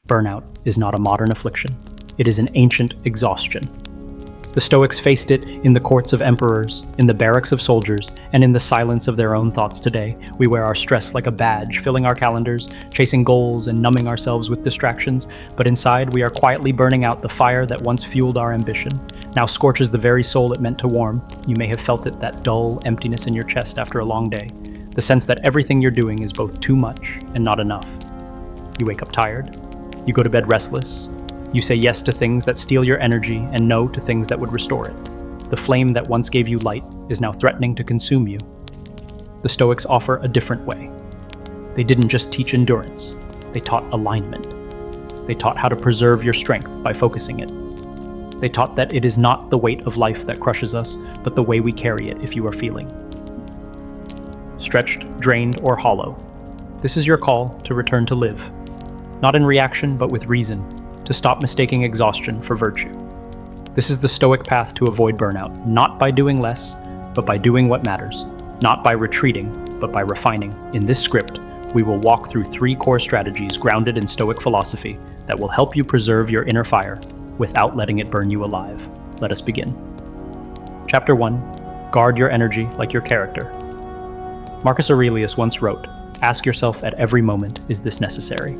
Burnout is not a modern affliction. It is an ancient exhaustion. The Stoics faced it in the courts of emperors, in the barracks of soldiers, and in the silence of their own thoughts today. We wear our stress like a badge, filling our calendars, chasing goals, and numbing ourselves with distractions, but inside we are quietly burning out the fire that once fueled our ambition. Now scorches the very soul it meant to warm. You may have felt it, that dull emptiness in your chest after a long day. The sense that everything you're doing is both too much and not enough. You wake up tired. You go to bed restless. You say yes to things that steal your energy and no to things that would restore it. The flame that once gave you light is now threatening to consume you. The Stoics offer a different way. They didn't just teach endurance. They taught alignment. They taught how to preserve your strength by focusing it. They taught that it is not the weight of life that crushes us, but the way we carry it if you are feeling stretched, drained, or hollow. This is your call to return to live. Not in reaction, but with reason, to stop mistaking exhaustion for virtue. This is the Stoic path to avoid burnout, not by doing less, but by doing what matters, not by retreating, but by refining. In this script, we will walk through 3 core strategies grounded in Stoic philosophy that will help you preserve your inner fire without letting it burn you alive. Let us begin. Chapter 1. Guard your energy like your character. Marcus Aurelius once wrote, "Ask yourself at every moment, is this necessary?"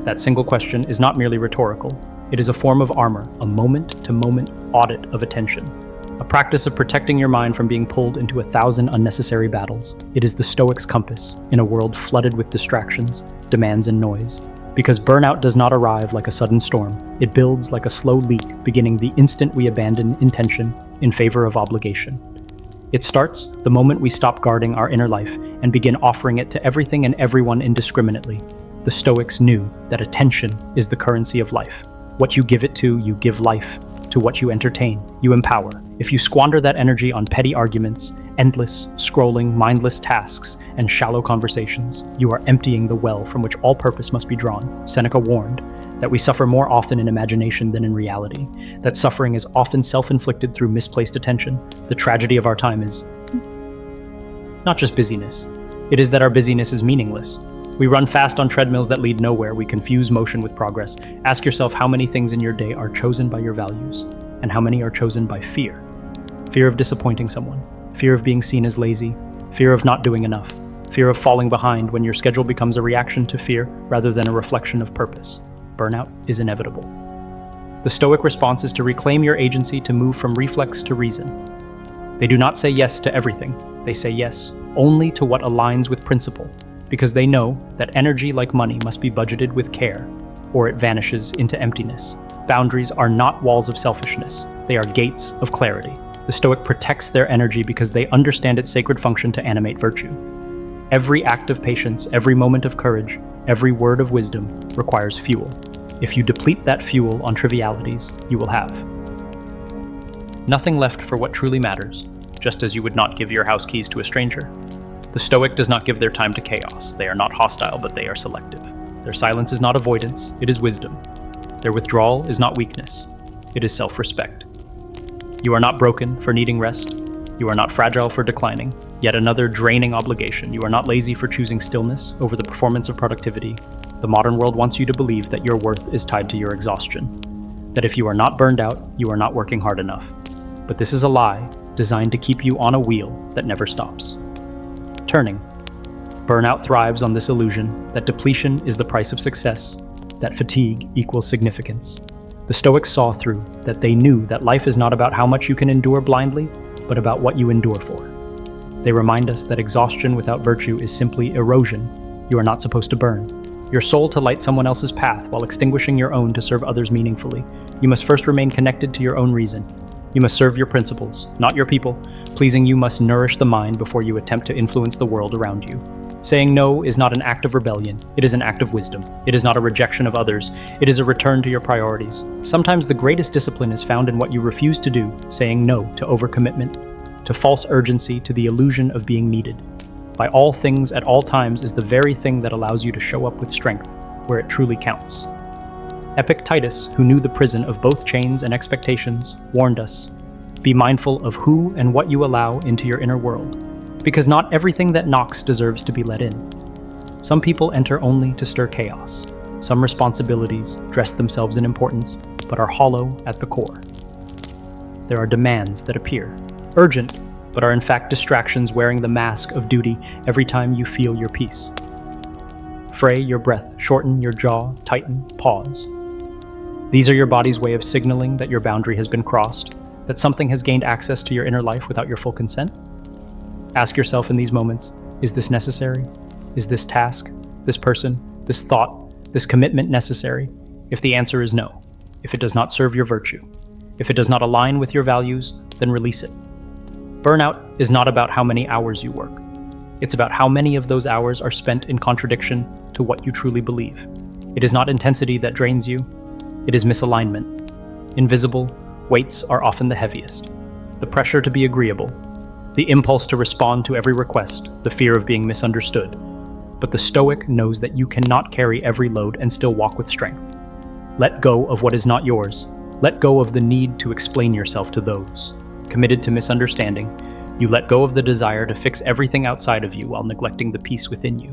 That single question is not merely rhetorical. It is a form of armor, a moment-to-moment audit of attention, a practice of protecting your mind from being pulled into 1,000 unnecessary battles. It is the Stoic's compass in a world flooded with distractions, demands, and noise. Because burnout does not arrive like a sudden storm. It builds like a slow leak, beginning the instant we abandon intention in favor of obligation. It starts the moment we stop guarding our inner life and begin offering it to everything and everyone indiscriminately. The Stoics knew that attention is the currency of life. What you give it to, you give life. To what you entertain, you empower. If you squander that energy on petty arguments, endless, scrolling, mindless tasks, and shallow conversations, you are emptying the well from which all purpose must be drawn. Seneca warned that we suffer more often in imagination than in reality, that suffering is often self-inflicted through misplaced attention. The tragedy of our time is not just busyness. It is that our busyness is meaningless. We run fast on treadmills that lead nowhere. We confuse motion with progress. Ask yourself how many things in your day are chosen by your values, and how many are chosen by fear. Fear of disappointing someone, fear of being seen as lazy, fear of not doing enough, fear of falling behind when your schedule becomes a reaction to fear rather than a reflection of purpose. Burnout is inevitable. The Stoic response is to reclaim your agency, to move from reflex to reason. They do not say yes to everything. They say yes only to what aligns with principle, because they know that energy, like money, must be budgeted with care, or it vanishes into emptiness. Boundaries are not walls of selfishness. They are gates of clarity. The Stoic protects their energy because they understand its sacred function to animate virtue. Every act of patience, every moment of courage, every word of wisdom requires fuel. If you deplete that fuel on trivialities, you will have nothing left for what truly matters, just as you would not give your house keys to a stranger. The Stoic does not give their time to chaos. They are not hostile, but they are selective. Their silence is not avoidance, it is wisdom. Their withdrawal is not weakness, it is self-respect. You are not broken for needing rest. You are not fragile for declining, yet another draining obligation. You are not lazy for choosing stillness over the performance of productivity. The modern world wants you to believe that your worth is tied to your exhaustion, that if you are not burned out, you are not working hard enough. But this is a lie designed to keep you on a wheel that never stops. Turning. Burnout thrives on this illusion that depletion is the price of success, that fatigue equals significance. The Stoics saw through that. They knew that life is not about how much you can endure blindly, but about what you endure for. They remind us that exhaustion without virtue is simply erosion. You are not supposed to burn your soul to light someone else's path while extinguishing your own to serve others meaningfully. You must first remain connected to your own reason. You must serve your principles, not your people. Pleasing you must nourish the mind before you attempt to influence the world around you. Saying no is not an act of rebellion, it is an act of wisdom. It is not a rejection of others, it is a return to your priorities. Sometimes the greatest discipline is found in what you refuse to do, saying no to overcommitment, to false urgency, to the illusion of being needed. By all things at all times is the very thing that allows you to show up with strength where it truly counts. Epictetus, who knew the prison of both chains and expectations, warned us, "Be mindful of who and what you allow into your inner world, because not everything that knocks deserves to be let in. Some people enter only to stir chaos. Some responsibilities dress themselves in importance, but are hollow at the core. There are demands that appear urgent, but are in fact distractions wearing the mask of duty every time you feel your peace. Fray your breath, shorten your jaw, tighten, pause. These are your body's way of signaling that your boundary has been crossed, that something has gained access to your inner life without your full consent. Ask yourself in these moments, is this necessary? Is this task, this person, this thought, this commitment necessary? If the answer is no, if it does not serve your virtue, if it does not align with your values, then release it. Burnout is not about how many hours you work. It's about how many of those hours are spent in contradiction to what you truly believe. It is not intensity that drains you, it is misalignment. Invisible weights are often the heaviest. The pressure to be agreeable, the impulse to respond to every request, the fear of being misunderstood. But the Stoic knows that you cannot carry every load and still walk with strength. Let go of what is not yours. Let go of the need to explain yourself to those. Committed to misunderstanding, you let go of the desire to fix everything outside of you while neglecting the peace within you.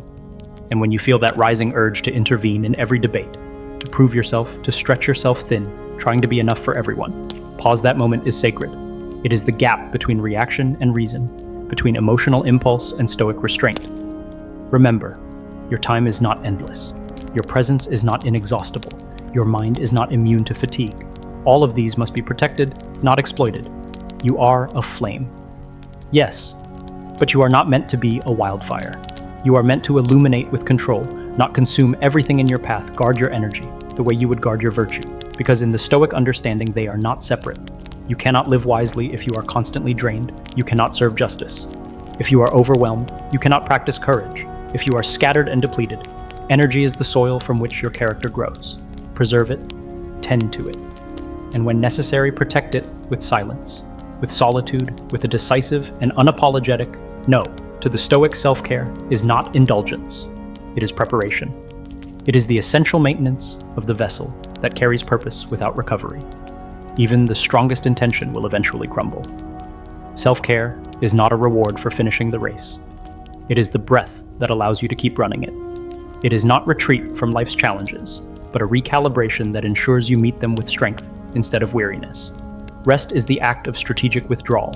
And when you feel that rising urge to intervene in every debate, to prove yourself, to stretch yourself thin, trying to be enough for everyone, pause. That moment is sacred. It is the gap between reaction and reason, between emotional impulse and stoic restraint. Remember, your time is not endless. Your presence is not inexhaustible. Your mind is not immune to fatigue. All of these must be protected, not exploited. You are a flame. Yes, but you are not meant to be a wildfire. You are meant to illuminate with control, not consume everything in your path. Guard your energy, the way you would guard your virtue, because in the Stoic understanding, they are not separate. You cannot live wisely if you are constantly drained. You cannot serve justice. If you are overwhelmed, you cannot practice courage. If you are scattered and depleted, energy is the soil from which your character grows. Preserve it, tend to it, and when necessary, protect it with silence, with solitude, with a decisive and unapologetic no. To the Stoic, self-care is not indulgence. It is preparation. It is the essential maintenance of the vessel that carries purpose without recovery. Even the strongest intention will eventually crumble. Self-care is not a reward for finishing the race. It is the breath that allows you to keep running it. It is not retreat from life's challenges, but a recalibration that ensures you meet them with strength instead of weariness. Rest is the act of strategic withdrawal,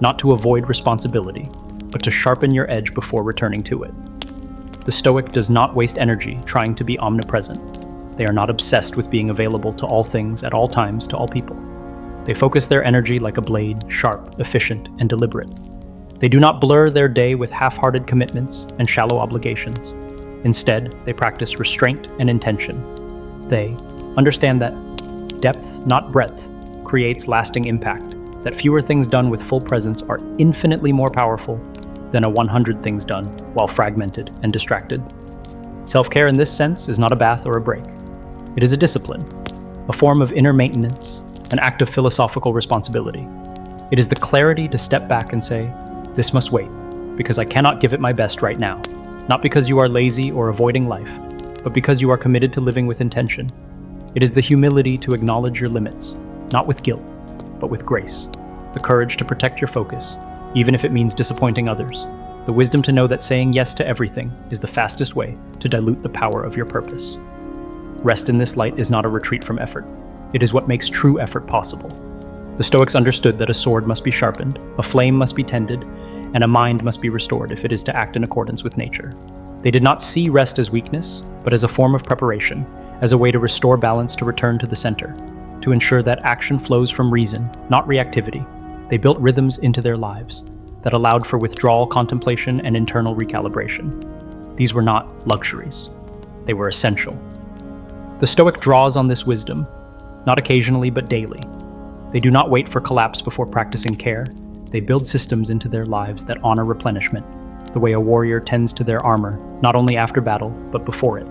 not to avoid responsibility, but to sharpen your edge before returning to it. The Stoic does not waste energy trying to be omnipresent. They are not obsessed with being available to all things at all times to all people. They focus their energy like a blade, sharp, efficient, and deliberate. They do not blur their day with half-hearted commitments and shallow obligations. Instead, they practice restraint and intention. They understand that depth, not breadth, creates lasting impact, that fewer things done with full presence are infinitely more powerful than a 100 things done while fragmented and distracted. Self-care in this sense is not a bath or a break. It is a discipline, a form of inner maintenance, an act of philosophical responsibility. It is the clarity to step back and say, this must wait, because I cannot give it my best right now. Not because you are lazy or avoiding life, but because you are committed to living with intention. It is the humility to acknowledge your limits, not with guilt, but with grace. The courage to protect your focus, even if it means disappointing others. The wisdom to know that saying yes to everything is the fastest way to dilute the power of your purpose. Rest in this light is not a retreat from effort. It is what makes true effort possible. The Stoics understood that a sword must be sharpened, a flame must be tended, and a mind must be restored if it is to act in accordance with nature. They did not see rest as weakness, but as a form of preparation, as a way to restore balance, to return to the center, to ensure that action flows from reason, not reactivity. They built rhythms into their lives that allowed for withdrawal, contemplation, and internal recalibration. These were not luxuries. They were essential. The Stoic draws on this wisdom, not occasionally but daily. They do not wait for collapse before practicing care. They build systems into their lives that honor replenishment, the way a warrior tends to their armor, not only after battle, but before it.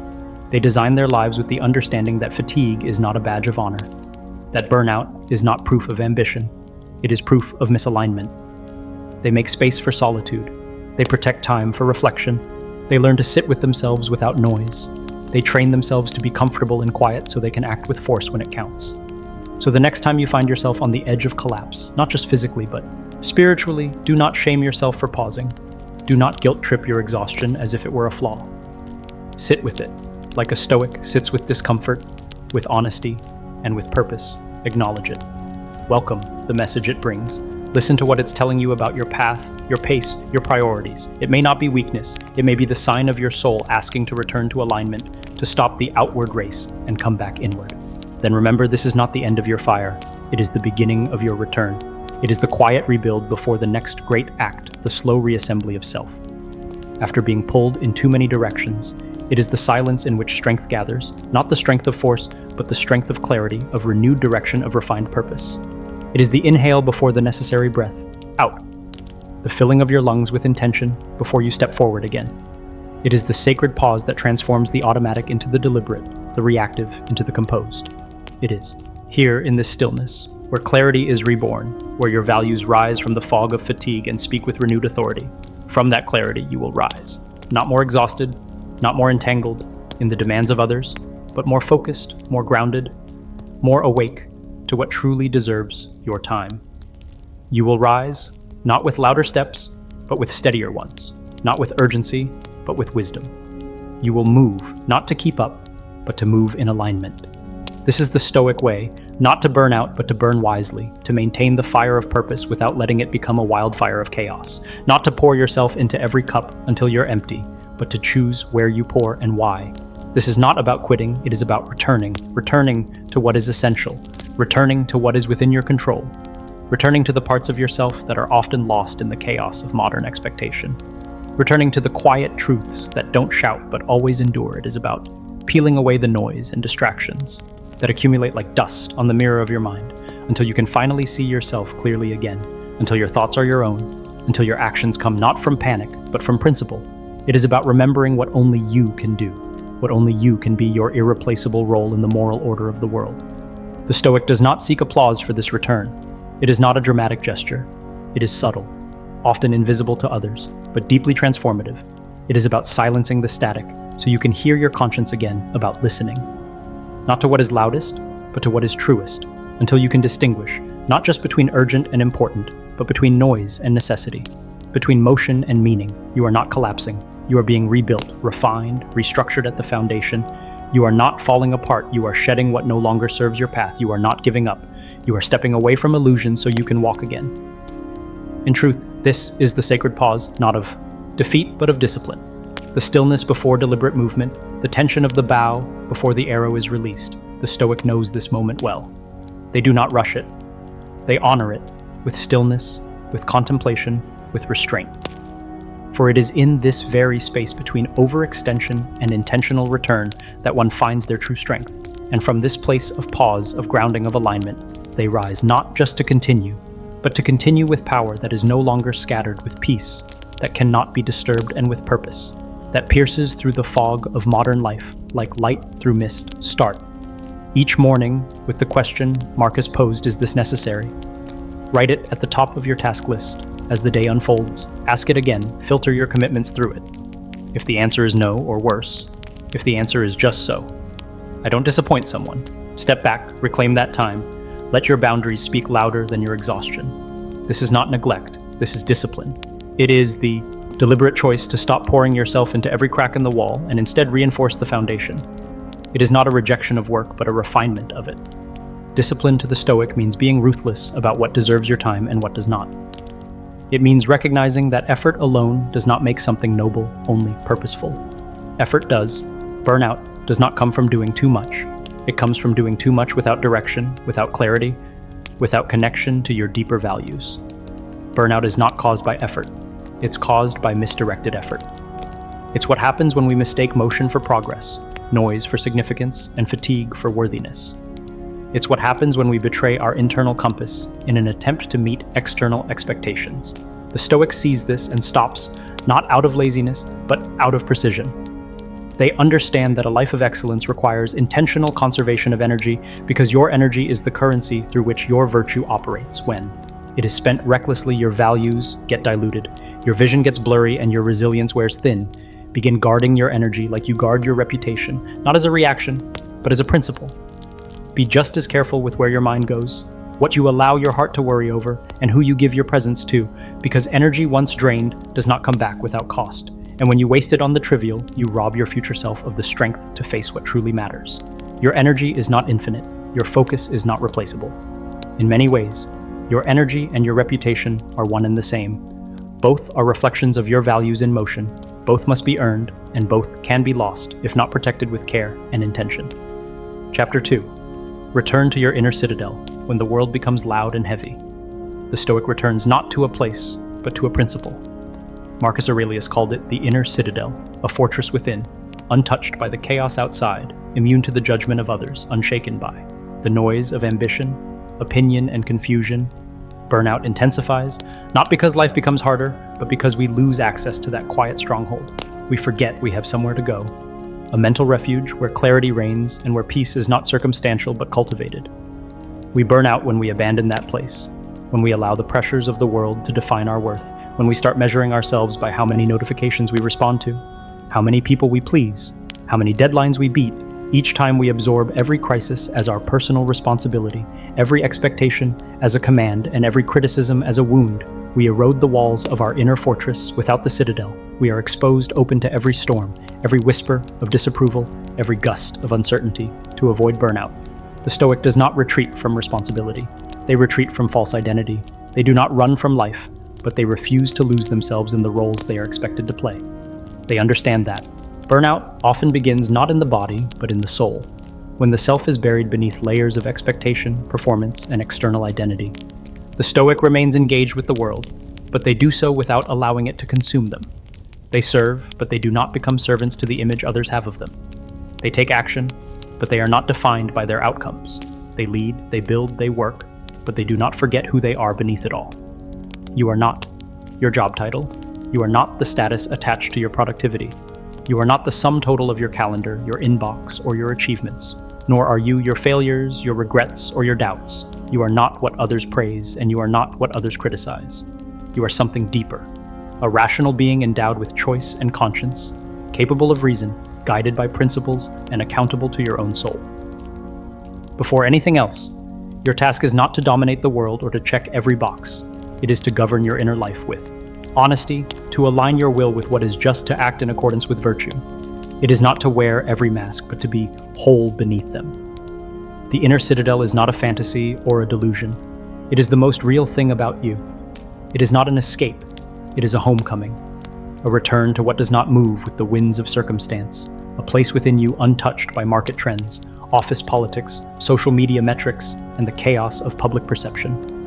They design their lives with the understanding that fatigue is not a badge of honor, that burnout is not proof of ambition, it is proof of misalignment. They make space for solitude. They protect time for reflection. They learn to sit with themselves without noise. They train themselves to be comfortable in quiet so they can act with force when it counts. So the next time you find yourself on the edge of collapse, not just physically, but spiritually, do not shame yourself for pausing. Do not guilt trip your exhaustion as if it were a flaw. Sit with it. like a Stoic, sits with discomfort, with honesty, and with purpose. Acknowledge it. Welcome the message it brings. Listen to what it's telling you about your path, your pace, your priorities. It may not be weakness. It may be the sign of your soul asking to return to alignment, to stop the outward race and come back inward. Then remember, this is not the end of your fire. It is the beginning of your return. It is the quiet rebuild before the next great act, the slow reassembly of self. After being pulled in too many directions, it is the silence in which strength gathers, not the strength of force, but the strength of clarity, of renewed direction, of refined purpose. It is the inhale before the necessary breath, out. The filling of your lungs with intention before you step forward again. It is the sacred pause that transforms the automatic into the deliberate, the reactive into the composed. It is here in this stillness, where clarity is reborn, where your values rise from the fog of fatigue and speak with renewed authority. From that clarity you will rise, not more exhausted, not more entangled in the demands of others, but more focused, more grounded, more awake to what truly deserves your time. You will rise, not with louder steps, but with steadier ones, not with urgency, but with wisdom. You will move, not to keep up, but to move in alignment. This is the Stoic way, not to burn out, but to burn wisely, to maintain the fire of purpose without letting it become a wildfire of chaos, not to pour yourself into every cup until you're empty, but to choose where you pour and why. This is not about quitting, it is about returning to what is essential, returning to what is within your control, returning to the parts of yourself that are often lost in the chaos of modern expectation, returning to the quiet truths that don't shout but always endure. It is about peeling away the noise and distractions that accumulate like dust on the mirror of your mind until you can finally see yourself clearly again, until your thoughts are your own, until your actions come not from panic but from principle. It is about remembering what only you can do, what only you can be your irreplaceable role in the moral order of the world. The Stoic does not seek applause for this return. It is not a dramatic gesture. It is subtle, often invisible to others, but deeply transformative. It is about silencing the static so you can hear your conscience again, about listening. Not to what is loudest, but to what is truest, until you can distinguish, not just between urgent and important, but between noise and necessity, between motion and meaning. You are not collapsing. You are being rebuilt, refined, restructured at the foundation. You are not falling apart. You are shedding what no longer serves your path. You are not giving up. You are stepping away from illusion so you can walk again. In truth, this is the sacred pause, not of defeat, but of discipline. The stillness before deliberate movement, the tension of the bow before the arrow is released. The Stoic knows this moment well. They do not rush it. They honor it with stillness, with contemplation, with restraint. For it is in this very space between overextension and intentional return that one finds their true strength. And from this place of pause, of grounding, of alignment, they rise not just to continue, but to continue with power that is no longer scattered, with peace that cannot be disturbed, and with purpose that pierces through the fog of modern life like light through mist. Start each morning with the question Marcus posed: is this necessary? Write it at the top of your task list. As the day unfolds, ask it again, filter your commitments through it. If the answer is no, or worse, if the answer is just so, I don't disappoint someone. Step back, reclaim that time. Let your boundaries speak louder than your exhaustion. This is not neglect, this is discipline. It is the deliberate choice to stop pouring yourself into every crack in the wall and instead reinforce the foundation. It is not a rejection of work, but a refinement of it. Discipline to the Stoic means being ruthless about what deserves your time and what does not. It means recognizing that effort alone does not make something noble, only purposeful. Effort does. Burnout does not come from doing too much. It comes from doing too much without direction, without clarity, without connection to your deeper values. Burnout is not caused by effort. It's caused by misdirected effort. It's what happens when we mistake motion for progress, noise for significance, and fatigue for worthiness. It's what happens when we betray our internal compass in an attempt to meet external expectations. The Stoic sees this and stops, not out of laziness, but out of precision. They understand that a life of excellence requires intentional conservation of energy because your energy is the currency through which your virtue operates. When it is spent recklessly, your values get diluted, your vision gets blurry, and your resilience wears thin. Begin guarding your energy like you guard your reputation, not as a reaction, but as a principle. Be just as careful with where your mind goes, what you allow your heart to worry over, and who you give your presence to, because energy once drained does not come back without cost. And when you waste it on the trivial, you rob your future self of the strength to face what truly matters. Your energy is not infinite. Your focus is not replaceable. In many ways, your energy and your reputation are one and the same. Both are reflections of your values in motion. Both must be earned, and both can be lost if not protected with care and intention. Chapter 2. Return to your inner citadel when the world becomes loud and heavy. The Stoic returns not to a place, but to a principle. Marcus Aurelius called it the inner citadel, a fortress within, untouched by the chaos outside, immune to the judgment of others, unshaken by the noise of ambition, opinion, and confusion. Burnout intensifies, not because life becomes harder, but because we lose access to that quiet stronghold. We forget we have somewhere to go, a mental refuge where clarity reigns and where peace is not circumstantial but cultivated. We burn out when we abandon that place, when we allow the pressures of the world to define our worth, when we start measuring ourselves by how many notifications we respond to, how many people we please, how many deadlines we beat. Each time we absorb every crisis as our personal responsibility, every expectation as a command, and every criticism as a wound, we erode the walls of our inner fortress. Without the citadel, we are exposed open to every storm, every whisper of disapproval, every gust of uncertainty. To avoid burnout, the Stoic does not retreat from responsibility. They retreat from false identity. They do not run from life, but they refuse to lose themselves in the roles they are expected to play. They understand that burnout often begins not in the body, but in the soul, when the self is buried beneath layers of expectation, performance, and external identity. The Stoic remains engaged with the world, but they do so without allowing it to consume them. They serve, but they do not become servants to the image others have of them. They take action, but they are not defined by their outcomes. They lead, they build, they work, but they do not forget who they are beneath it all. You are not your job title. You are not the status attached to your productivity. You are not the sum total of your calendar, your inbox, or your achievements. Nor are you your failures, your regrets, or your doubts. You are not what others praise, and you are not what others criticize. You are something deeper, a rational being endowed with choice and conscience, capable of reason, guided by principles, and accountable to your own soul. Before anything else, your task is not to dominate the world or to check every box. It is to govern your inner life with honesty, to align your will with what is just, to act in accordance with virtue. It is not to wear every mask, but to be whole beneath them. The inner citadel is not a fantasy or a delusion. It is the most real thing about you. It is not an escape. It is a homecoming, a return to what does not move with the winds of circumstance, a place within you untouched by market trends, office politics, social media metrics, and the chaos of public perception.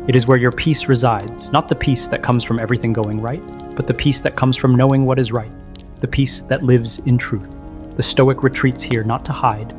It is where your peace resides, not the peace that comes from everything going right, but the peace that comes from knowing what is right, the peace that lives in truth. The Stoic retreats here not to hide,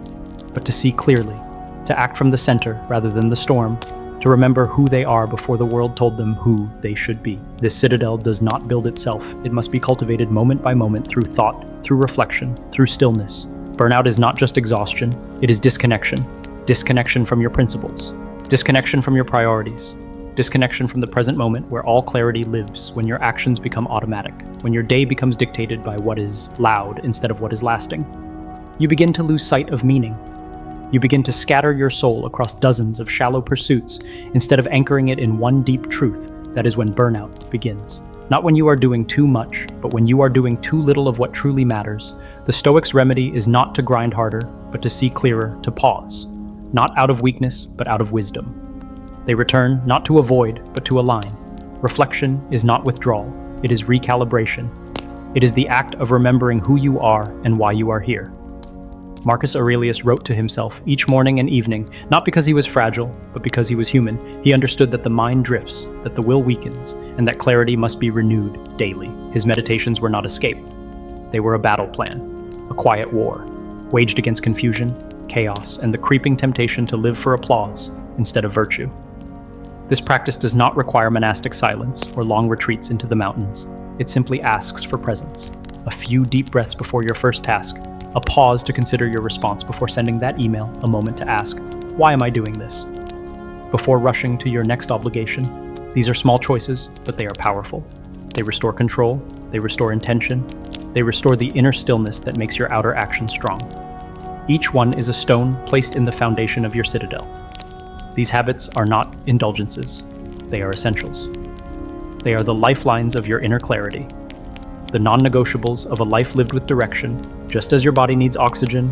but to see clearly, to act from the center rather than the storm, to remember who they are before the world told them who they should be. This citadel does not build itself. It must be cultivated moment by moment through thought, through reflection, through stillness. Burnout is not just exhaustion, it is disconnection. Disconnection from your principles, disconnection from your priorities, disconnection from the present moment where all clarity lives, when your actions become automatic, when your day becomes dictated by what is loud instead of what is lasting. You begin to lose sight of meaning. You begin to scatter your soul across dozens of shallow pursuits instead of anchoring it in one deep truth. That is when burnout begins. Not when you are doing too much, but when you are doing too little of what truly matters. The Stoic's remedy is not to grind harder, but to see clearer, to pause. Not out of weakness, but out of wisdom. They return not to avoid, but to align. Reflection is not withdrawal, it is recalibration. It is the act of remembering who you are and why you are here. Marcus Aurelius wrote to himself each morning and evening, not because he was fragile, but because he was human. He understood that the mind drifts, that the will weakens, and that clarity must be renewed daily. His meditations were not escape. They were a battle plan, a quiet war, waged against confusion, chaos, and the creeping temptation to live for applause instead of virtue. This practice does not require monastic silence or long retreats into the mountains. It simply asks for presence. A few deep breaths before your first task, a pause to consider your response before sending that email, a moment to ask, why am I doing this? Before rushing to your next obligation. These are small choices, but they are powerful. They restore control, they restore intention, they restore the inner stillness that makes your outer action strong. Each one is a stone placed in the foundation of your citadel. These habits are not indulgences, they are essentials. They are the lifelines of your inner clarity. the non-negotiables of a life lived with direction. Just as your body needs oxygen,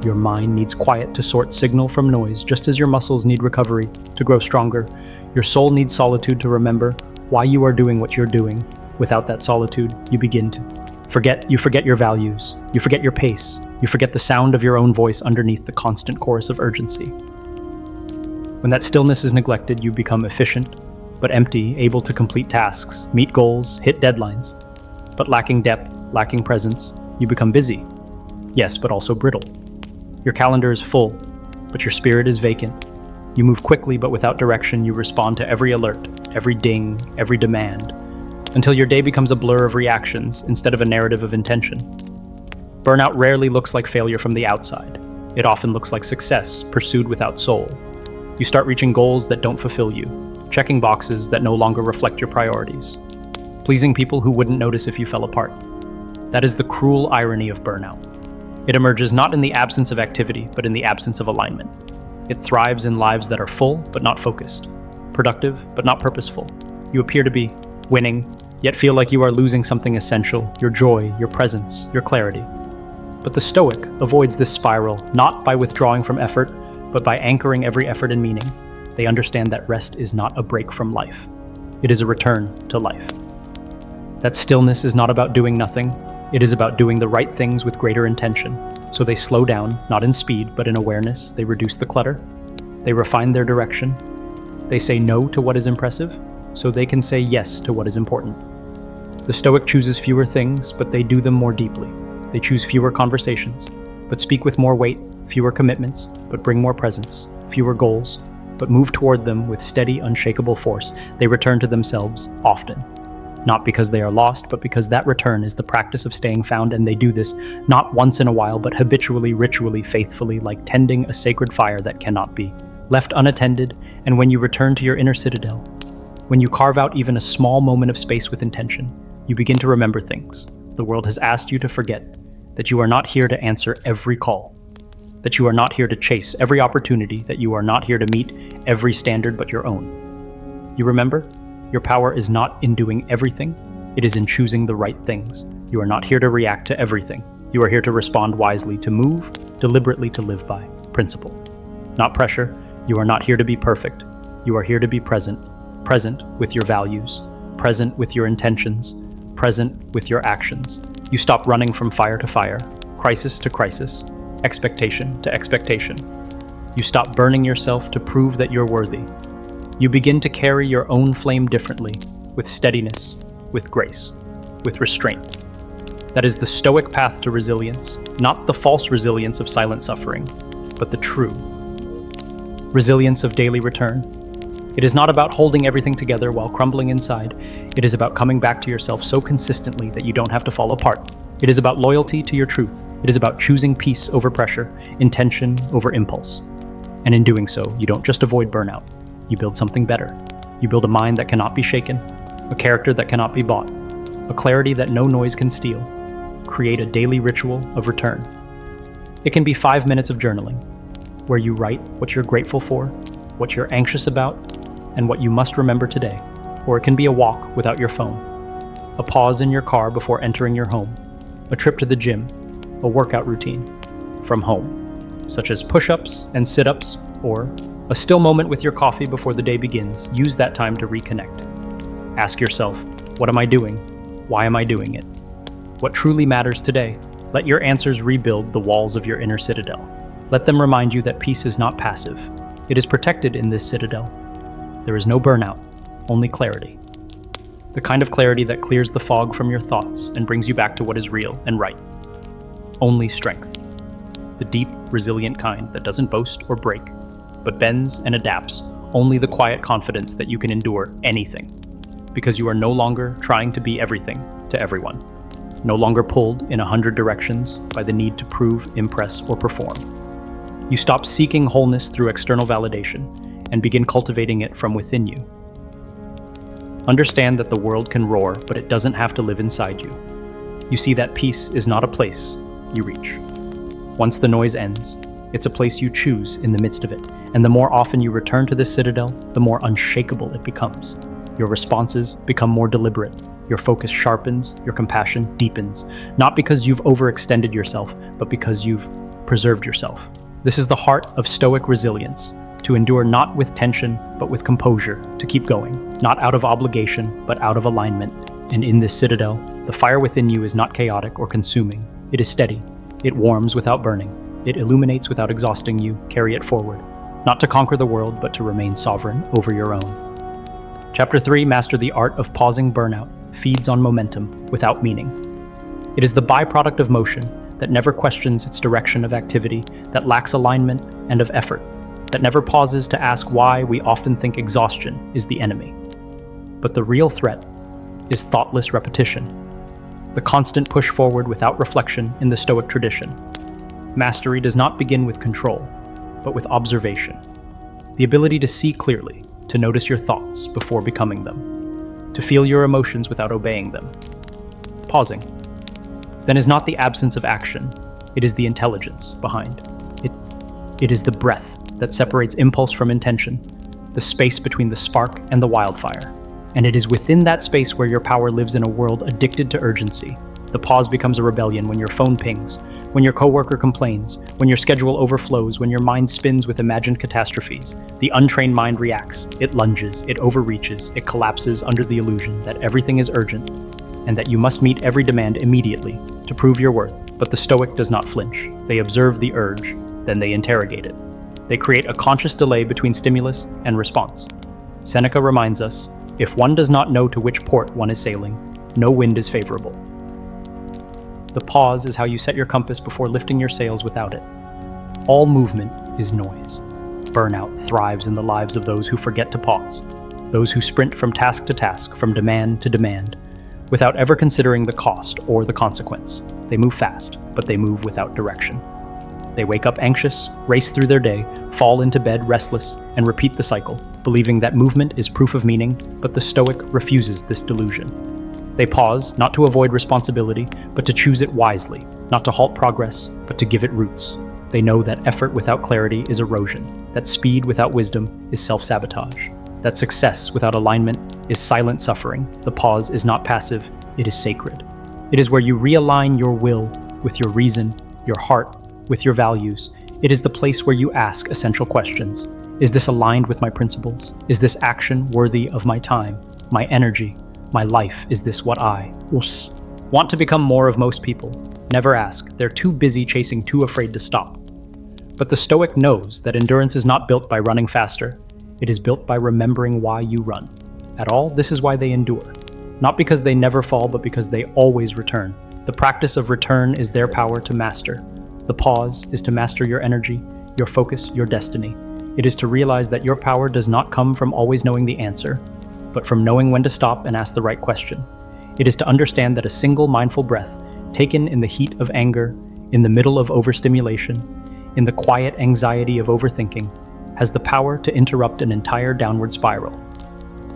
your mind needs quiet to sort signal from noise. Just as your muscles need recovery to grow stronger, your soul needs solitude to remember why you are doing what you're doing. Without that solitude, you begin to forget your values, you forget your pace, you forget the sound of your own voice underneath the constant chorus of urgency. When that stillness is neglected, you become efficient, but empty, able to complete tasks, meet goals, hit deadlines. But lacking depth, lacking presence, you become busy. Yes, but also brittle. Your calendar is full, but your spirit is vacant. You move quickly, but without direction. You respond to every alert, every ding, every demand, until your day becomes a blur of reactions instead of a narrative of intention. Burnout rarely looks like failure from the outside. It often looks like success, pursued without soul. You start reaching goals that don't fulfill you, checking boxes that no longer reflect your priorities, pleasing people who wouldn't notice if you fell apart. That is the cruel irony of burnout. It emerges not in the absence of activity, but in the absence of alignment. It thrives in lives that are full, but not focused, productive, but not purposeful. You appear to be winning, yet feel like you are losing something essential, your joy, your presence, your clarity. But the Stoic avoids this spiral, not by withdrawing from effort, but by anchoring every effort in meaning. They understand that rest is not a break from life. It is a return to life. That stillness is not about doing nothing. It is about doing the right things with greater intention. So they slow down, not in speed, but in awareness. They reduce the clutter. They refine their direction. They say no to what is impressive, so they can say yes to what is important. The Stoic chooses fewer things, but they do them more deeply. They choose fewer conversations, but speak with more weight, fewer commitments, but bring more presence, fewer goals, but move toward them with steady, unshakable force. They return to themselves often. Not because they are lost, but because that return is the practice of staying found, and they do this not once in a while, but habitually, ritually, faithfully, like tending a sacred fire that cannot be left unattended. And when you return to your inner citadel, when you carve out even a small moment of space with intention, you begin to remember things the world has asked you to forget, that you are not here to answer every call, that you are not here to chase every opportunity, that you are not here to meet every standard but your own. You remember? Your power is not in doing everything, it is in choosing the right things. You are not here to react to everything. You are here to respond wisely, to move, deliberately to live by principle. Not pressure. You are not here to be perfect. You are here to be present. Present with your values, present with your intentions, present with your actions. You stop running from fire to fire, crisis to crisis, expectation to expectation. You stop burning yourself to prove that you're worthy. You begin to carry your own flame differently, with steadiness, with grace, with restraint. That is the Stoic path to resilience, not the false resilience of silent suffering, but the true resilience of daily return. It is not about holding everything together while crumbling inside. It is about coming back to yourself so consistently that you don't have to fall apart. It is about loyalty to your truth. It is about choosing peace over pressure, intention over impulse. And in doing so, you don't just avoid burnout. You build something better. You build a mind that cannot be shaken, a character that cannot be bought, a clarity that no noise can steal. Create a daily ritual of return. It can be 5 minutes of journaling, where you write what you're grateful for, what you're anxious about, and what you must remember today. Or it can be a walk without your phone, a pause in your car before entering your home, a trip to the gym, a workout routine from home, such as push-ups and sit-ups, or a still moment with your coffee before the day begins. Use that time to reconnect. Ask yourself, what am I doing? Why am I doing it? What truly matters today? Let your answers rebuild the walls of your inner citadel. Let them remind you that peace is not passive. It is protected in this citadel. There is no burnout, only clarity. The kind of clarity that clears the fog from your thoughts and brings you back to what is real and right. Only strength. The deep, resilient kind that doesn't boast or break, but bends and adapts. Only the quiet confidence that you can endure anything, because you are no longer trying to be everything to everyone. No longer pulled in 100 directions by the need to prove, impress, or perform. You stop seeking wholeness through external validation and begin cultivating it from within you. Understand that the world can roar, but it doesn't have to live inside you. You see that peace is not a place you reach. Once the noise ends, it's a place you choose in the midst of it. And the more often you return to this citadel, the more unshakable it becomes. Your responses become more deliberate, Your focus sharpens, your compassion deepens, not because you've overextended yourself, but because you've preserved yourself. This is the heart of Stoic resilience, to endure not with tension, but with composure, to keep going, not out of obligation, but out of alignment. And in this citadel, the fire within you is not chaotic or consuming. It is steady. It warms without burning. It illuminates without exhausting you. Carry it forward, not to conquer the world, but to remain sovereign over your own. Chapter 3, Master the Art of Pausing Burnout, feeds on momentum without meaning. It is the byproduct of motion that never questions its direction of activity, that lacks alignment and of effort, that never pauses to ask why we often think exhaustion is the enemy. But the real threat is thoughtless repetition, the constant push forward without reflection in the Stoic tradition. Mastery does not begin with control, but with observation. The ability to see clearly, to notice your thoughts before becoming them, to feel your emotions without obeying them. Pausing, then, is not the absence of action, it is the intelligence behind. It is the breath that separates impulse from intention, the space between the spark and the wildfire. And it is within that space where your power lives in a world addicted to urgency. The pause becomes a rebellion when your phone pings, when your coworker complains, when your schedule overflows, when your mind spins with imagined catastrophes. The untrained mind reacts, it lunges, it overreaches, it collapses under the illusion that everything is urgent and that you must meet every demand immediately to prove your worth. But the Stoic does not flinch. They observe the urge, then they interrogate it. They create a conscious delay between stimulus and response. Seneca reminds us, if one does not know to which port one is sailing, no wind is favorable. The pause is how you set your compass before lifting your sails without it. All movement is noise. Burnout thrives in the lives of those who forget to pause, those who sprint from task to task, from demand to demand, without ever considering the cost or the consequence. They move fast, but they move without direction. They wake up anxious, race through their day, fall into bed restless, and repeat the cycle, believing that movement is proof of meaning, but the Stoic refuses this delusion. They pause, not to avoid responsibility, but to choose it wisely, not to halt progress, but to give it roots. They know that effort without clarity is erosion, that speed without wisdom is self-sabotage, that success without alignment is silent suffering. The pause is not passive, it is sacred. It is where you realign your will with your reason, your heart with your values. It is the place where you ask essential questions. Is this aligned with my principles? Is this action worthy of my time, my energy, my life? Is this what I want to become more of? Most people never ask. They're too busy chasing, too afraid to stop. But the Stoic knows that endurance is not built by running faster. It is built by remembering why you run. At all, this is why they endure. Not because they never fall, but because they always return. The practice of return is their power to master. The pause is to master your energy, your focus, your destiny. It is to realize that your power does not come from always knowing the answer, but from knowing when to stop and ask the right question. It is to understand that a single mindful breath, taken in the heat of anger, in the middle of overstimulation, in the quiet anxiety of overthinking, has the power to interrupt an entire downward spiral.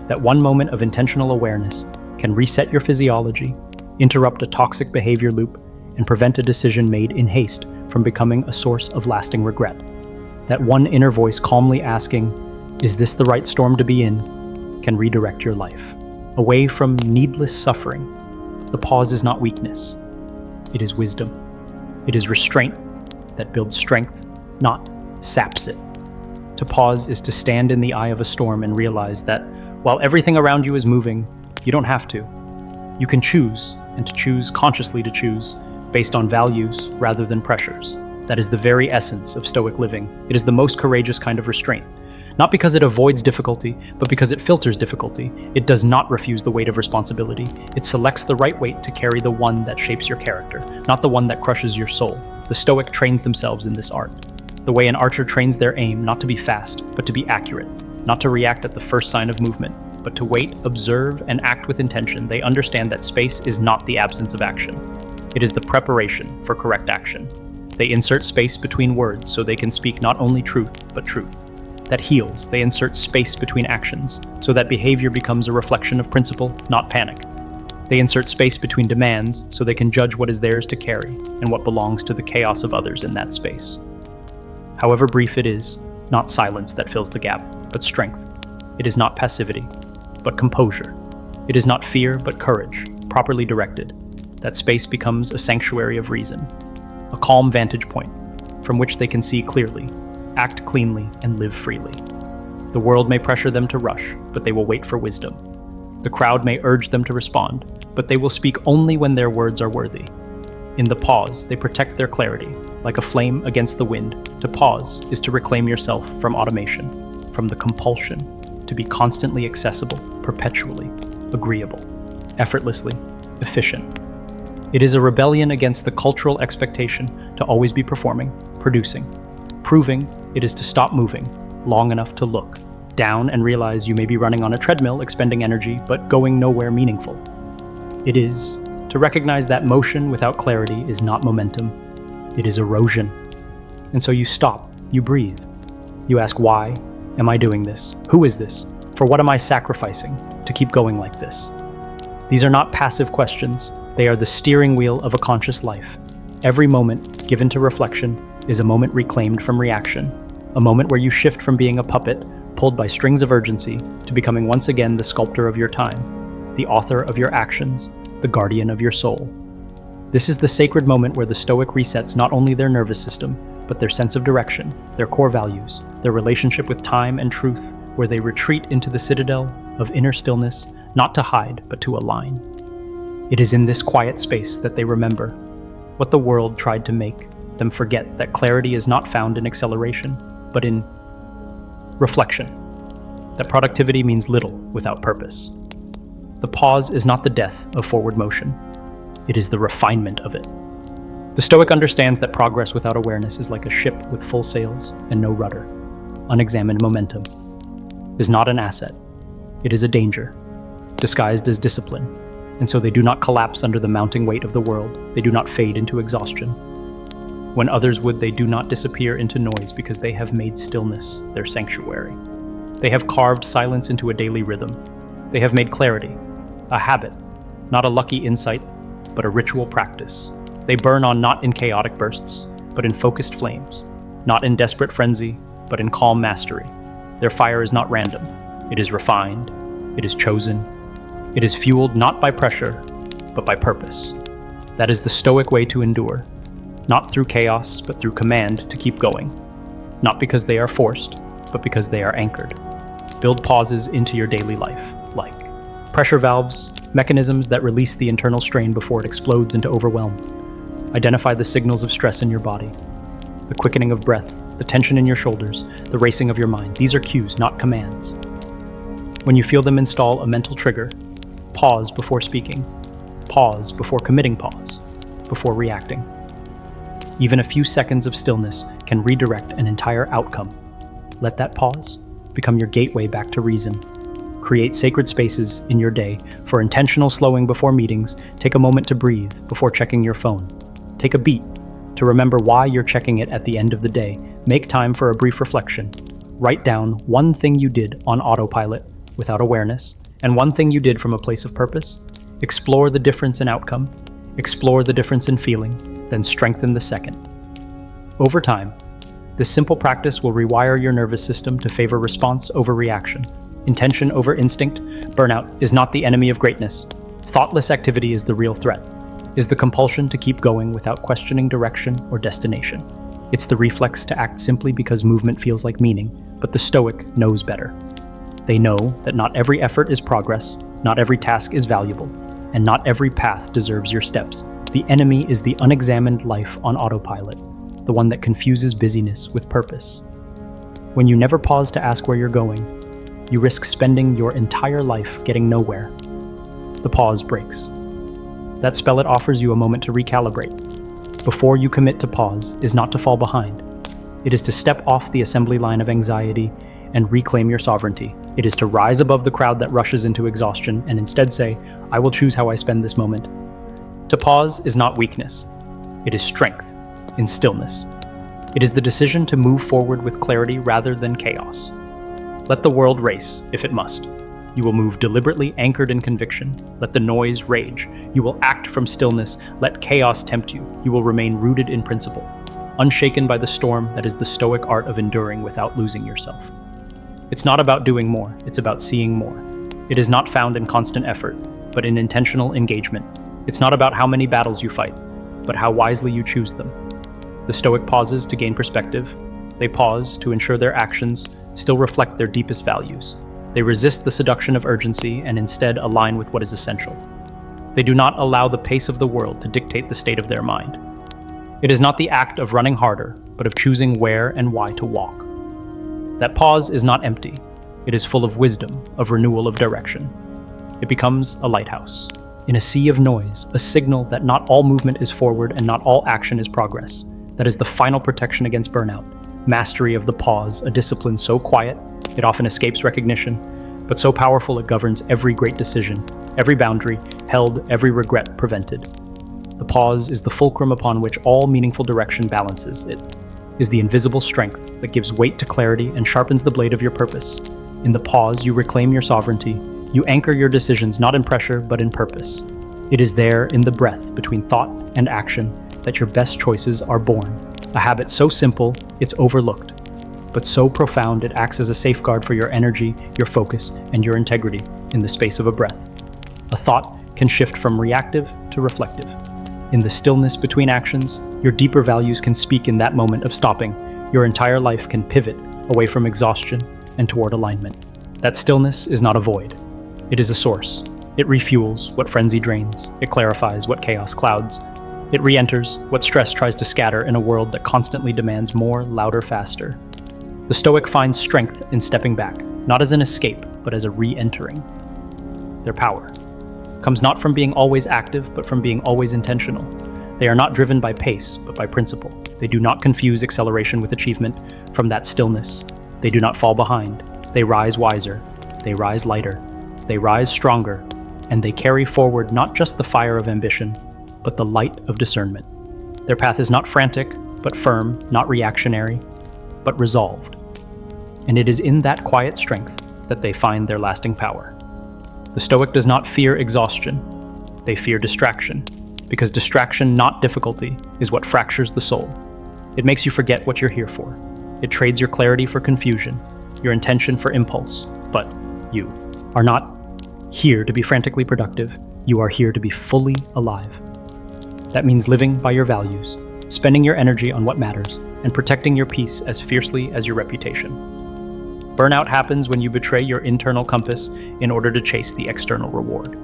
That one moment of intentional awareness can reset your physiology, interrupt a toxic behavior loop, and prevent a decision made in haste from becoming a source of lasting regret. That one inner voice calmly asking, "Is this the right storm to be in?" can redirect your life, away from needless suffering. The pause is not weakness. It is wisdom. It is restraint that builds strength, not saps it. To pause is to stand in the eye of a storm and realize that while everything around you is moving, you don't have to. You can choose, and to choose, consciously to choose, based on values rather than pressures. That is the very essence of Stoic living. It is the most courageous kind of restraint. Not because it avoids difficulty, but because it filters difficulty. It does not refuse the weight of responsibility. It selects the right weight to carry the one that shapes your character, not the one that crushes your soul. The Stoic trains themselves in this art. The way an archer trains their aim, not to be fast, but to be accurate, not to react at the first sign of movement, but to wait, observe, and act with intention. They understand that space is not the absence of action. It is the preparation for correct action. They insert space between words so they can speak not only truth, but truth. That heals. They insert space between actions so that behavior becomes a reflection of principle, not panic. They insert space between demands so they can judge what is theirs to carry and what belongs to the chaos of others in that space. However brief it is, not silence that fills the gap, but strength. It is not passivity, but composure. It is not fear, but courage, properly directed. That space becomes a sanctuary of reason, a calm vantage point from which they can see clearly, act cleanly, and live freely. The world may pressure them to rush, but they will wait for wisdom. The crowd may urge them to respond, but they will speak only when their words are worthy. In the pause, they protect their clarity, like a flame against the wind. To pause is to reclaim yourself from automation, from the compulsion to be constantly accessible, perpetually, agreeable, effortlessly, efficient. It is a rebellion against the cultural expectation to always be performing, producing. Proving it is to stop moving long enough to look down and realize you may be running on a treadmill, expending energy, but going nowhere meaningful. It is to recognize that motion without clarity is not momentum, it is erosion. And so you stop, you breathe. You ask, why am I doing this? Who is this? For what am I sacrificing to keep going like this? These are not passive questions, they are the steering wheel of a conscious life. Every moment given to reflection is a moment reclaimed from reaction, a moment where you shift from being a puppet pulled by strings of urgency to becoming once again the sculptor of your time, the author of your actions, the guardian of your soul. This is the sacred moment where the Stoic resets not only their nervous system, but their sense of direction, their core values, their relationship with time and truth, where they retreat into the citadel of inner stillness, not to hide, but to align. It is in this quiet space that they remember what the world tried to make them forget, that clarity is not found in acceleration, but in reflection, that productivity means little without purpose. The pause is not the death of forward motion, it is the refinement of it. The Stoic understands that progress without awareness is like a ship with full sails and no rudder. Unexamined momentum is not an asset, it is a danger, disguised as discipline, and so they do not collapse under the mounting weight of the world, they do not fade into exhaustion. When others would, they do not disappear into noise because they have made stillness their sanctuary. They have carved silence into a daily rhythm. They have made clarity a habit, not a lucky insight, but a ritual practice. They burn on not in chaotic bursts, but in focused flames, not in desperate frenzy, but in calm mastery. Their fire is not random. It is refined. It is chosen. It is fueled not by pressure, but by purpose. That is the Stoic way to endure. Not through chaos, but through command to keep going. Not because they are forced, but because they are anchored. Build pauses into your daily life, like pressure valves, mechanisms that release the internal strain before it explodes into overwhelm. Identify the signals of stress in your body, the quickening of breath, the tension in your shoulders, the racing of your mind. These are cues, not commands. When you feel them, install a mental trigger. Pause before speaking. Pause before committing pause, before reacting. Even a few seconds of stillness can redirect an entire outcome. Let that pause become your gateway back to reason. Create sacred spaces in your day for intentional slowing before meetings. Take a moment to breathe before checking your phone. Take a beat to remember why you're checking it at the end of the day. Make time for a brief reflection. Write down one thing you did on autopilot without awareness, and one thing you did from a place of purpose. Explore the difference in outcome. Explore the difference in feeling. Then strengthen the second. Over time, this simple practice will rewire your nervous system to favor response over reaction, intention over instinct. Burnout is not the enemy of greatness. Thoughtless activity is the real threat, is the compulsion to keep going without questioning direction or destination. It's the reflex to act simply because movement feels like meaning, but the Stoic knows better. They know that not every effort is progress, not every task is valuable, and not every path deserves your steps. The enemy is the unexamined life on autopilot, the one that confuses busyness with purpose. When you never pause to ask where you're going, you risk spending your entire life getting nowhere. The pause breaks. That spell it offers you a moment to recalibrate. Before you commit to pause is not to fall behind. It is to step off the assembly line of anxiety and reclaim your sovereignty. It is to rise above the crowd that rushes into exhaustion and instead say, I will choose how I spend this moment. To pause is not weakness. It is strength in stillness. It is the decision to move forward with clarity rather than chaos. Let the world race, if it must. You will move deliberately, anchored in conviction. Let the noise rage. You will act from stillness. Let chaos tempt you. You will remain rooted in principle, unshaken by the storm that is the Stoic art of enduring without losing yourself. It's not about doing more, it's about seeing more. It is not found in constant effort, but in intentional engagement. It's not about how many battles you fight, but how wisely you choose them. The Stoic pauses to gain perspective. They pause to ensure their actions still reflect their deepest values. They resist the seduction of urgency and instead align with what is essential. They do not allow the pace of the world to dictate the state of their mind. It is not the act of running harder, but of choosing where and why to walk. That pause is not empty. It is full of wisdom, of renewal of direction. It becomes a lighthouse. In a sea of noise, a signal that not all movement is forward and not all action is progress. That is the final protection against burnout. Mastery of the pause, a discipline so quiet, it often escapes recognition, but so powerful it governs every great decision, every boundary held, every regret prevented. The pause is the fulcrum upon which all meaningful direction balances. It is the invisible strength that gives weight to clarity and sharpens the blade of your purpose. In the pause, you reclaim your sovereignty. You anchor your decisions not in pressure, but in purpose. It is there, in the breath between thought and action, that your best choices are born. A habit so simple, it's overlooked, but so profound it acts as a safeguard for your energy, your focus, and your integrity in the space of a breath. A thought can shift from reactive to reflective. In the stillness between actions, your deeper values can speak in that moment of stopping. Your entire life can pivot away from exhaustion and toward alignment. That stillness is not a void. It is a source. It refuels what frenzy drains. It clarifies what chaos clouds. It re-enters what stress tries to scatter in a world that constantly demands more, louder, faster. The Stoic finds strength in stepping back, not as an escape, but as a re-entering. Their power comes not from being always active, but from being always intentional. They are not driven by pace, but by principle. They do not confuse acceleration with achievement. From that stillness, they do not fall behind. They rise wiser. They rise lighter. They rise stronger. And they carry forward not just the fire of ambition, but the light of discernment. Their path is not frantic, but firm, not reactionary, but resolved. And it is in that quiet strength that they find their lasting power. The Stoic does not fear exhaustion. They fear distraction, because distraction, not difficulty, is what fractures the soul. It makes you forget what you're here for. It trades your clarity for confusion, your intention for impulse. But you are not here to be frantically productive. You are here to be fully alive. That means living by your values, spending your energy on what matters, and protecting your peace as fiercely as your reputation. Burnout happens when you betray your internal compass in order to chase the external reward.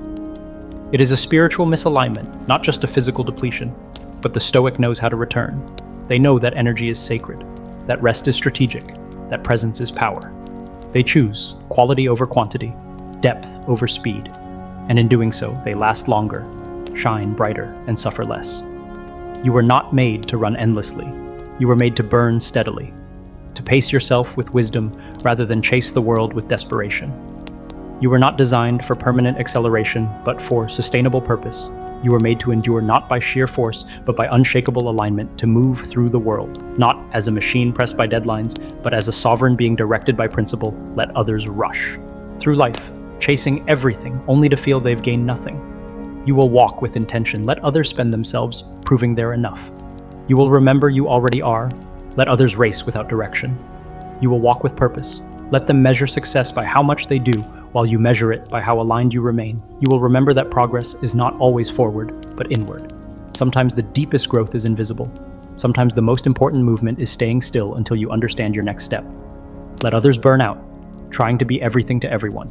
It is a spiritual misalignment, not just a physical depletion, but the Stoic knows how to return. They know that energy is sacred, that rest is strategic, that presence is power. They choose quality over quantity, depth over speed, and in doing so, they last longer, shine brighter, and suffer less. You were not made to run endlessly. You were made to burn steadily, to pace yourself with wisdom rather than chase the world with desperation. You were not designed for permanent acceleration, but for sustainable purpose. You were made to endure not by sheer force, but by unshakable alignment, to move through the world, not as a machine pressed by deadlines, but as a sovereign being directed by principle. Let others rush through life, chasing everything, only to feel they've gained nothing. You will walk with intention. Let others spend themselves, proving they're enough. You will remember you already are. Let others race without direction. You will walk with purpose. Let them measure success by how much they do, while you measure it by how aligned you remain. You will remember that progress is not always forward, but inward. Sometimes the deepest growth is invisible. Sometimes the most important movement is staying still until you understand your next step. Let others burn out, trying to be everything to everyone.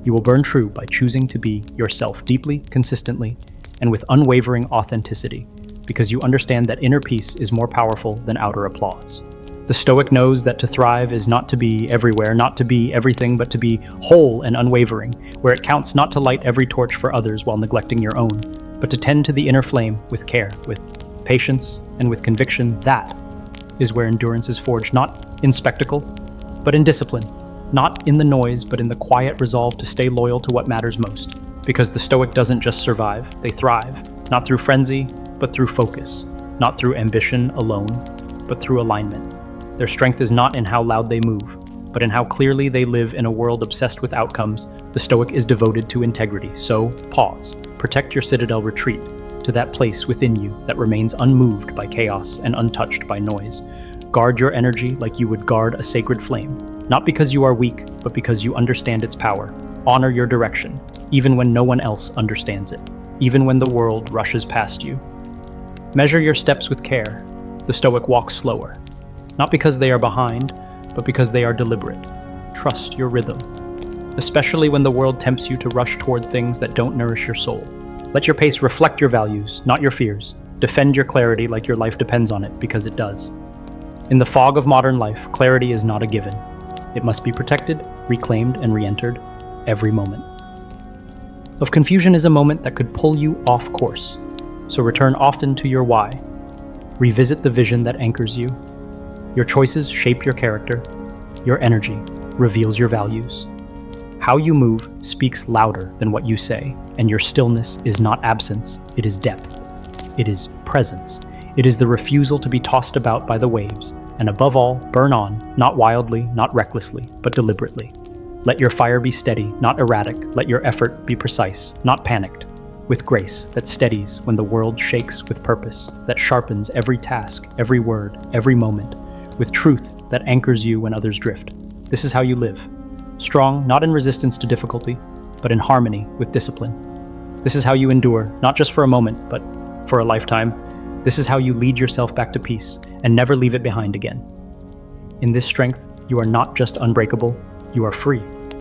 You will burn true by choosing to be yourself deeply, consistently, and with unwavering authenticity, because you understand that inner peace is more powerful than outer applause. The Stoic knows that to thrive is not to be everywhere, not to be everything, but to be whole and unwavering, where it counts not to light every torch for others while neglecting your own, but to tend to the inner flame with care, with patience, and with conviction. That is where endurance is forged, not in spectacle, but in discipline. Not in the noise, but in the quiet resolve to stay loyal to what matters most. Because the Stoic doesn't just survive, they thrive. Not through frenzy, but through focus. Not through ambition alone, but through alignment. Their strength is not in how loud they move, but in how clearly they live in a world obsessed with outcomes. The Stoic is devoted to integrity. So, pause. Protect your citadel, retreat to that place within you that remains unmoved by chaos and untouched by noise. Guard your energy like you would guard a sacred flame. Not because you are weak, but because you understand its power. Honor your direction, even when no one else understands it, even when the world rushes past you. Measure your steps with care. The Stoic walks slower, not because they are behind, but because they are deliberate. Trust your rhythm, especially when the world tempts you to rush toward things that don't nourish your soul. Let your pace reflect your values, not your fears. Defend your clarity like your life depends on it, because it does. In the fog of modern life, clarity is not a given. It must be protected, reclaimed, and re-entered every moment. Of confusion is a moment that could pull you off course, so return often to your why. Revisit the vision that anchors you. Your choices shape your character. Your energy reveals your values. How you move speaks louder than what you say, and your stillness is not absence, it is depth. It is presence. It is the refusal to be tossed about by the waves, and above all, burn on, not wildly, not recklessly, but deliberately. Let your fire be steady, not erratic. Let your effort be precise, not panicked. With grace that steadies when the world shakes, with purpose that sharpens every task, every word, every moment. With truth that anchors you when others drift. This is how you live. Strong, not in resistance to difficulty, but in harmony with discipline. This is how you endure, not just for a moment, but for a lifetime. This is how you lead yourself back to peace and never leave it behind again. In this strength, you are not just unbreakable, you are free.